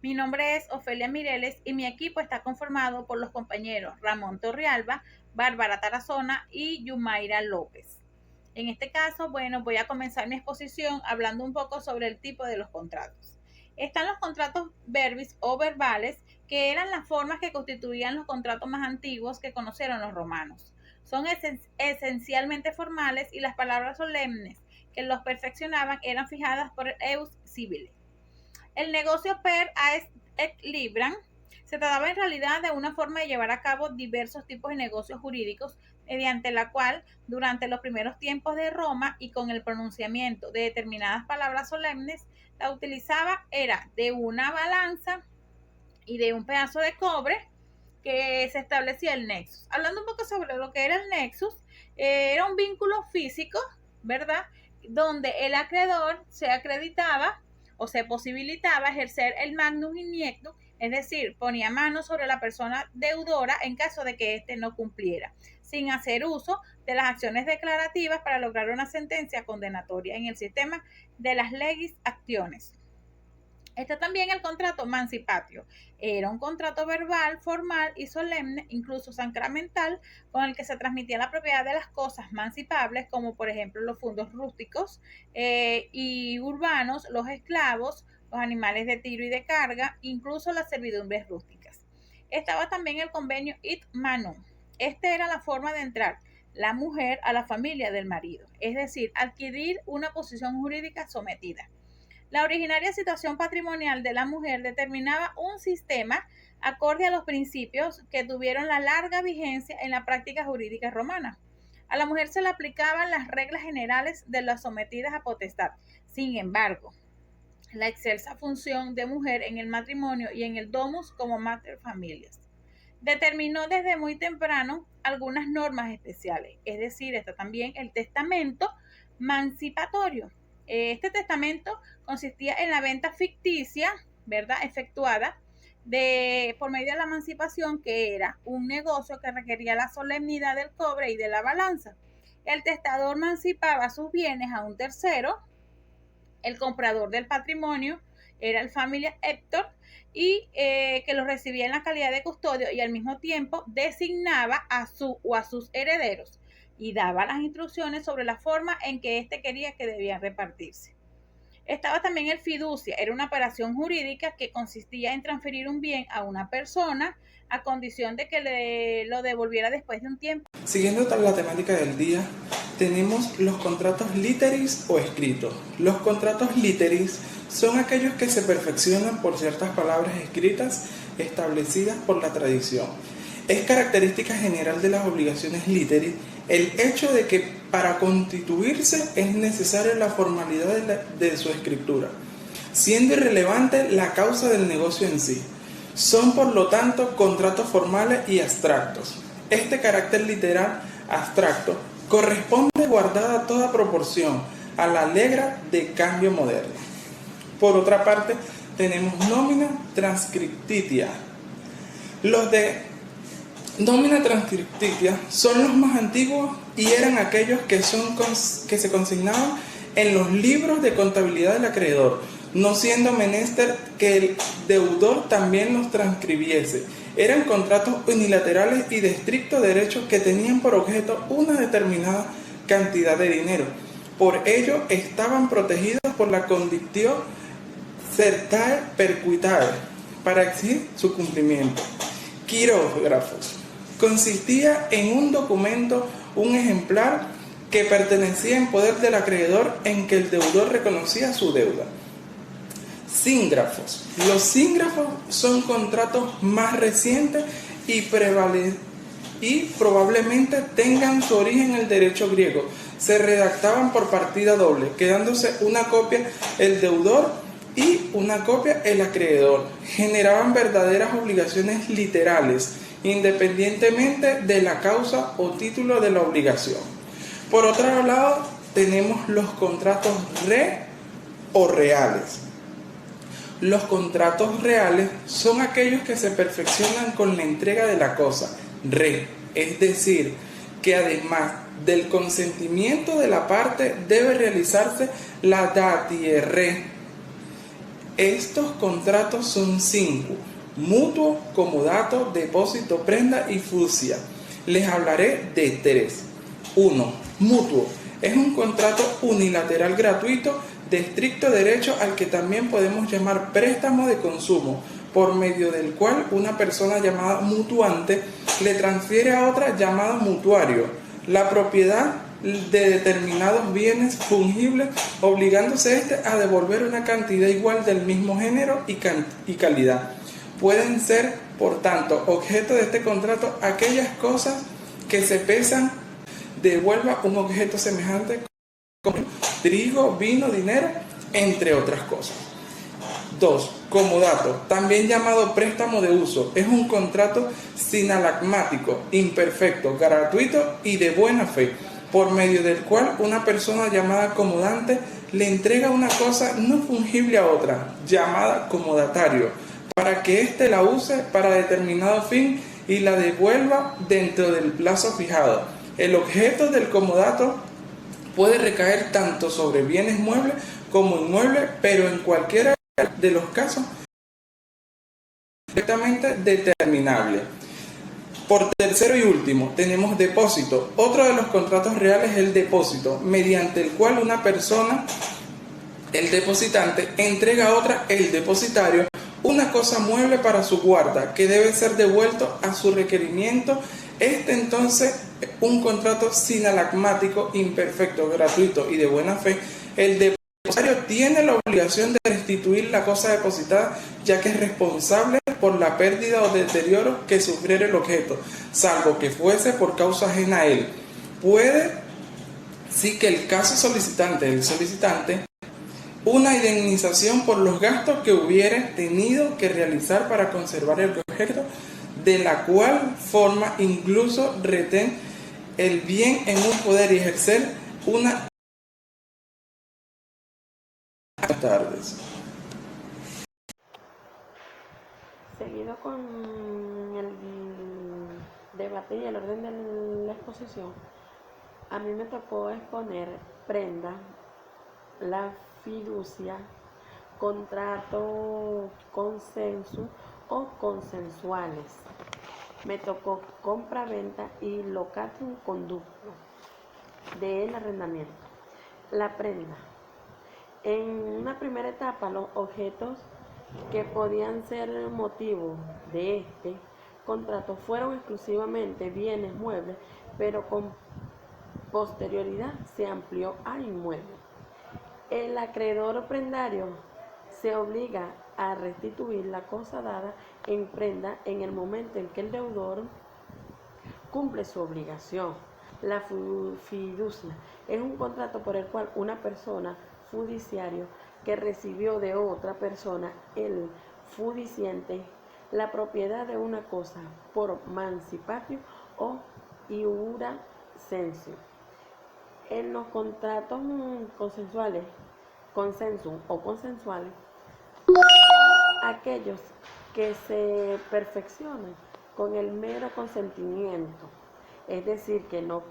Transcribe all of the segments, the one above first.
Mi nombre es Ofelia Mireles y mi equipo está conformado por los compañeros Ramón Torrealba, Bárbara Tarazona y Yumaira López. En este caso, bueno, voy a comenzar mi exposición hablando un poco sobre el tipo de los contratos. Están los contratos verbis o verbales, que eran las formas que constituían los contratos más antiguos que conocieron los romanos. Son esencialmente formales y las palabras solemnes que los perfeccionaban eran fijadas por el eus civile. El negocio per aes et libram se trataba en realidad de una forma de llevar a cabo diversos tipos de negocios jurídicos mediante la cual durante los primeros tiempos de Roma y con el pronunciamiento de determinadas palabras solemnes, la utilizaba era de una balanza y de un pedazo de cobre que se establecía el nexus. Hablando un poco sobre lo que era el nexus, era un vínculo físico, ¿verdad? Donde el acreedor se acreditaba o se posibilitaba ejercer el magnum iniectum, es decir, ponía mano sobre la persona deudora en caso de que éste no cumpliera, sin hacer uso de las acciones declarativas para lograr una sentencia condenatoria en el sistema de las legis actiones. Está también el contrato mancipatio. Era un contrato verbal, formal y solemne, incluso sacramental, con el que se transmitía la propiedad de las cosas mancipables, como por ejemplo los fundos rústicos y urbanos, los esclavos, los animales de tiro y de carga, incluso las servidumbres rústicas. Estaba también el convenio it manum. Esta era la forma de entrar la mujer a la familia del marido, es decir, adquirir una posición jurídica sometida. La originaria situación patrimonial de la mujer determinaba un sistema acorde a los principios que tuvieron la larga vigencia en la práctica jurídica romana. A la mujer se le aplicaban las reglas generales de las sometidas a potestad. Sin embargo, la excelsa función de mujer en el matrimonio y en el domus como mater familias determinó desde muy temprano algunas normas especiales, es decir, está también el testamento mancipatorio. Este testamento consistía en la venta ficticia, ¿verdad?, efectuada por medio de la emancipación, que era un negocio que requería la solemnidad del cobre y de la balanza. El testador emancipaba sus bienes a un tercero, el comprador del patrimonio era el familia Hector, y que los recibía en la calidad de custodio y al mismo tiempo designaba a su o a sus herederos y daba las instrucciones sobre la forma en que éste quería que debían repartirse. Estaba también el fiducia, era una operación jurídica que consistía en transferir un bien a una persona a condición de que lo devolviera después de un tiempo. Siguiendo la temática del día, tenemos los contratos literis o escritos. Los contratos literis son aquellos que se perfeccionan por ciertas palabras escritas establecidas por la tradición. Es característica general de las obligaciones literis el hecho de que para constituirse es necesaria la formalidad de su escritura, siendo irrelevante la causa del negocio en sí. Son por lo tanto contratos formales y abstractos. Este carácter literal abstracto corresponde guardada toda proporción a la letra de cambio moderno. Por otra parte, tenemos nómina transcriptitia. Los de nómina transcriptitia son los más antiguos y eran aquellos que se consignaban en los libros de contabilidad del acreedor, no siendo menester que el deudor también los transcribiese. Eran contratos unilaterales y de estricto derecho que tenían por objeto una determinada cantidad de dinero. Por ello estaban protegidos por la condictio certae perquitae para exigir su cumplimiento. Quirógrafos. Consistía en un documento, un ejemplar que pertenecía en poder del acreedor en que el deudor reconocía su deuda. Síngrafos. Los síngrafos son contratos más recientes y probablemente tengan su origen en el derecho griego. Se redactaban por partida doble, quedándose una copia el deudor y una copia el acreedor. Generaban verdaderas obligaciones literales, independientemente de la causa o título de la obligación. Por otro lado, tenemos los contratos re o reales. Los contratos reales son aquellos que se perfeccionan con la entrega de la cosa, re, es decir, que además del consentimiento de la parte debe realizarse la datie re. Estos contratos son 5: mutuo, comodato, depósito, prenda y fiducia. Les hablaré de 3. 1. Mutuo. Es un contrato unilateral gratuito de estricto derecho al que también podemos llamar préstamo de consumo, por medio del cual una persona llamada mutuante le transfiere a otra llamada mutuario la propiedad de determinados bienes fungibles, obligándose éste a devolver una cantidad igual del mismo género y calidad. Pueden ser, por tanto, objeto de este contrato aquellas cosas que se pesan, devuelva un objeto semejante como trigo, vino, dinero, entre otras cosas. 2. Comodato, también llamado préstamo de uso, es un contrato sinalagmático, imperfecto, gratuito y de buena fe, por medio del cual una persona llamada comodante le entrega una cosa no fungible a otra, llamada comodatario, para que éste la use para determinado fin y la devuelva dentro del plazo fijado. El objeto del comodato puede recaer tanto sobre bienes muebles como inmuebles, pero en cualquiera de los casos perfectamente determinable. Por tercero y último, tenemos depósito. Otro de los contratos reales es el depósito, mediante el cual una persona, el depositante, entrega a otra, el depositario, una cosa mueble para su guarda, que debe ser devuelto a su requerimiento. Entonces, un contrato sinalagmático, imperfecto, gratuito y de buena fe. El depositario tiene la obligación de restituir la cosa depositada, ya que es responsable por la pérdida o deterioro que sufriera el objeto, salvo que fuese por causa ajena a él. Puede, sí, que el caso solicitante, una indemnización por los gastos que hubiera tenido que realizar para conservar el objeto, de la cual forma incluso retén el bien en un poder y ejercer una tardes. Seguido con el debate y el orden de la exposición, a mí me tocó exponer prenda, la fiducia, contrato consenso o consensuales. Me tocó compra-venta y locatum conducto del arrendamiento. La prenda. En una primera etapa, los objetos que podían ser motivo de este contrato fueron exclusivamente bienes muebles, pero con posterioridad se amplió a inmuebles. El acreedor prendario se obliga a restituir la cosa dada en prenda en el momento en que el deudor cumple su obligación. La fiducia es un contrato por el cual una persona fiduciario que recibió de otra persona, el fiduciante, la propiedad de una cosa por mancipatio o iura censio. En los contratos consensuales, consenso o consensuales, aquellos que se perfeccionan con el mero consentimiento, es decir, que no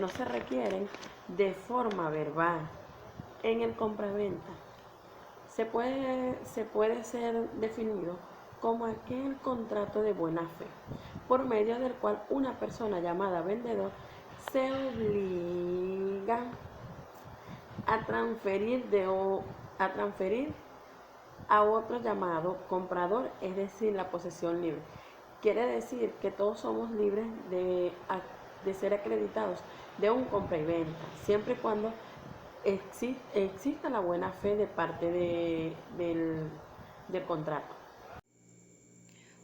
se requieren de forma verbal. En el compraventa se puede ser definido como aquel contrato de buena fe, por medio del cual una persona llamada vendedor se obliga a transferir a otro llamado comprador, es decir, la posesión libre. Quiere decir que todos somos libres de ser acreditados de un compra y venta, siempre y cuando exista la buena fe de parte del contrato.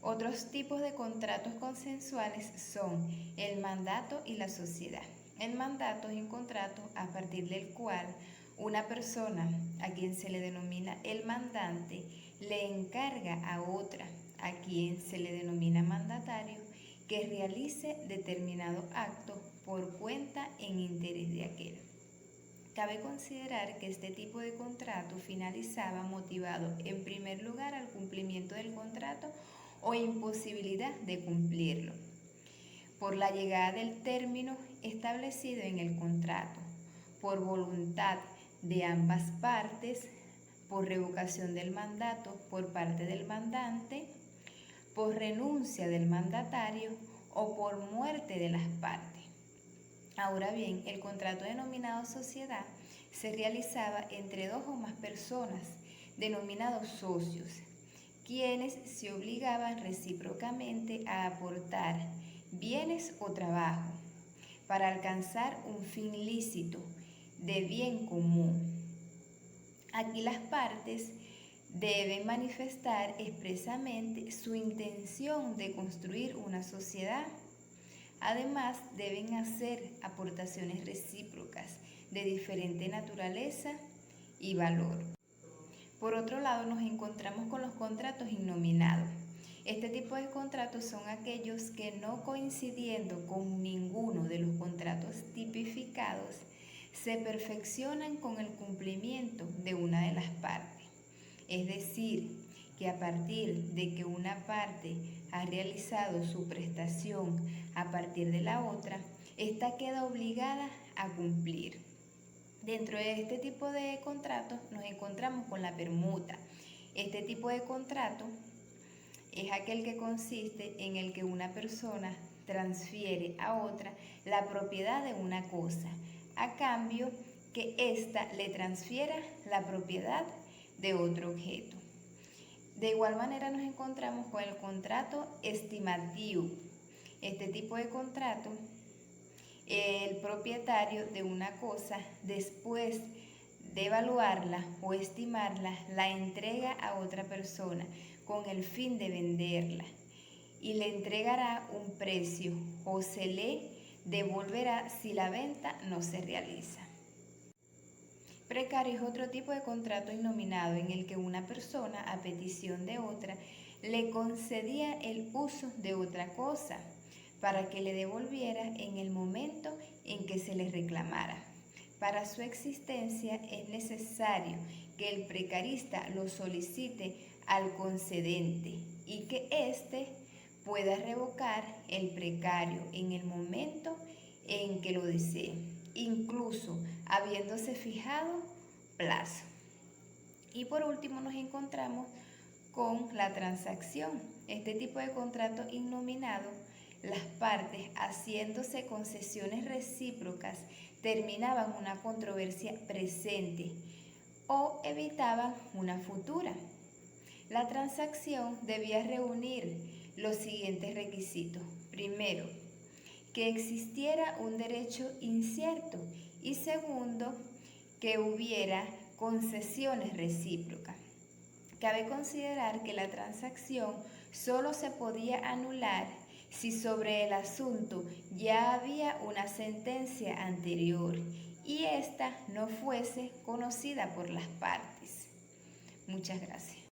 Otros tipos de contratos consensuales son el mandato y la sociedad. El mandato es un contrato a partir del cual una persona, a quien se le denomina el mandante, le encarga a otra, a quien se le denomina mandatario, que realice determinado acto por cuenta en interés de aquel. Cabe considerar que este tipo de contrato finalizaba motivado en primer lugar al cumplimiento del contrato o imposibilidad de cumplirlo, por la llegada del término establecido en el contrato, por voluntad de ambas partes, por revocación del mandato por parte del mandante, por renuncia del mandatario o por muerte de las partes. Ahora bien, el contrato denominado sociedad se realizaba entre dos o más personas, denominados socios, quienes se obligaban recíprocamente a aportar bienes o trabajo para alcanzar un fin lícito de bien común. Aquí las partes deben manifestar expresamente su intención de construir una sociedad. Además, deben hacer aportaciones recíprocas de diferente naturaleza y valor. Por otro lado, nos encontramos con los contratos innominados. Este tipo de contratos son aquellos que, no coincidiendo con ninguno de los contratos tipificados, se perfeccionan con el cumplimiento de una de las partes. Es decir, que a partir de que una parte ha realizado su prestación a partir de la otra, ésta queda obligada a cumplir. Dentro de este tipo de contratos nos encontramos con la permuta. Este tipo de contrato es aquel que consiste en el que una persona transfiere a otra la propiedad de una cosa, a cambio que ésta le transfiera la propiedad de otro objeto. De igual manera nos encontramos con el contrato estimativo. Este tipo de contrato, el propietario de una cosa, después de evaluarla o estimarla, la entrega a otra persona con el fin de venderla y le entregará un precio o se le devolverá si la venta no se realiza. Precario es otro tipo de contrato innominado en el que una persona, a petición de otra, le concedía el uso de otra cosa para que le devolviera en el momento en que se le reclamara. Para su existencia es necesario que el precarista lo solicite al concedente y que éste pueda revocar el precario en el momento en que lo desee, incluso habiéndose fijado plazo. Y por último nos encontramos con la transacción. Este tipo de contrato innominado, las partes, haciéndose concesiones recíprocas, terminaban una controversia presente o evitaban una futura. La transacción debía reunir los siguientes requisitos. Primero, que existiera un derecho incierto y segundo, que hubiera concesiones recíprocas. Cabe considerar que la transacción solo se podía anular si sobre el asunto ya había una sentencia anterior y ésta no fuese conocida por las partes. Muchas gracias.